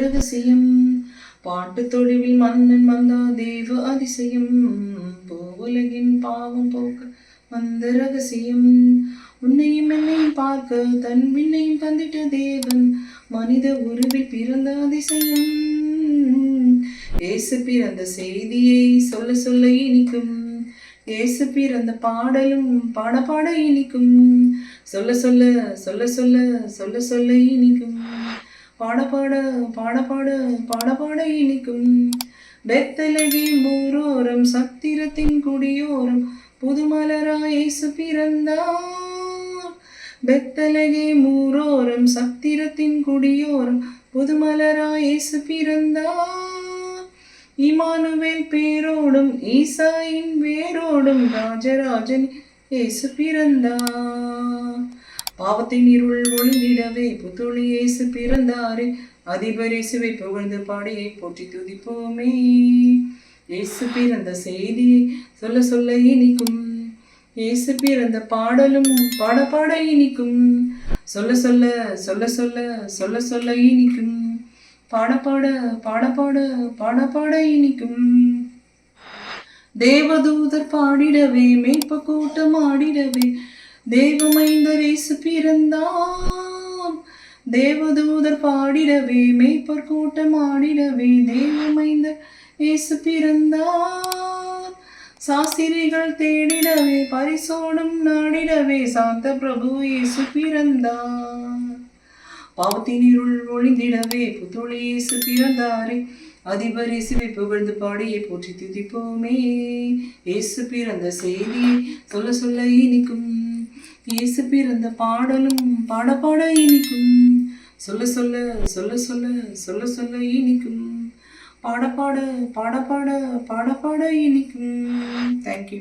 ரகசியம். பாட்டு தொழிவில் மன்னன் வந்தா தேவ அதிசயம். பூவுலகின் பாவம் போக்க வந்த ரகசியம். உன்னையும் என்னையும் பார்க்க தன் விண்ணையும் தந்திட்ட தேவன் மனித உருவில் பிறந்த அதிசயம். இயேசு பிறந்த செய்தியை சொல்ல சொல்ல இனிக்கும். இயேசு பிறந்த பாடலும் பாட பாட இனிக்கும். சொல்ல சொல்ல சொல்ல சொல்ல சொல்ல சொல்ல இனிக்கும். பாட பாட பாட பாட பாட பாட இனிக்கும். பெத்லகேம் ஊரோரம் சத்திரத்தின் குடியோரம் புதுமலராய் இயேசு பிறந்தார். பெத்லகேம் ஊரோரம் சத்திரத்தின் குடியோரம் புதுமலராய் இயேசு பிறந்தார். இமானுவேல் பேரோடும் ஈசாயின் வேரோடும் ராஜராஜன் இயேசு பிறந்தார். பாவத்தின் இருள் ஒளிந்திடவே புத்தொளி இயேசு பிறந்தாரே. அதிபர் இயேசுவை புகழ்ந்து பாடியை போற்றி துதிப்போமே. இயேசு பிறந்த செய்தியை சொல்ல சொல்ல இனிக்கும். இயேசு பிறந்த பாடலும் பாட பாட இனிக்கும். சொல்ல சொல்ல சொல்ல சொல்ல சொல்ல சொல்ல இனிக்கும். பாட பாட பாட பாட பாட பாட இனிக்கும். தேவதூதர் பாடிடவே மேய்ப்ப கூட்டம் ஆடிடவே தேவமைந்தர் இயேசு பிறந்தார். தேவதூதர் பாடிடவே மேய்ப்பர் கூட்டம் ஆடிடவே தேவமைந்தர் இயேசு பிறந்தார். சாஸ்திரிகள் தேடிடவே பரிசோடும் நாடிடவே சாந்த பிரபு இயேசு பிறந்தார். பாவத்தின் இருள் ஒளிந்திடவே புத்தொளி இயேசு பிறந்தாரே. அதிபர் இயேசுவை புகழ்ந்து பாடியை போற்றி துதிப்போமே. இயேசு பிறந்த செய்தியை சொல்ல சொல்ல இனிக்கும். இயேசு பிறந்த பாடலும் பாட பாட இனிக்கும். சொல்ல சொல்ல சொல்ல சொல்ல சொல்ல சொல்ல இனிக்கும். பாட பாட பாட பாட பாட பாட இனிக்கும். தேங்க்யூ.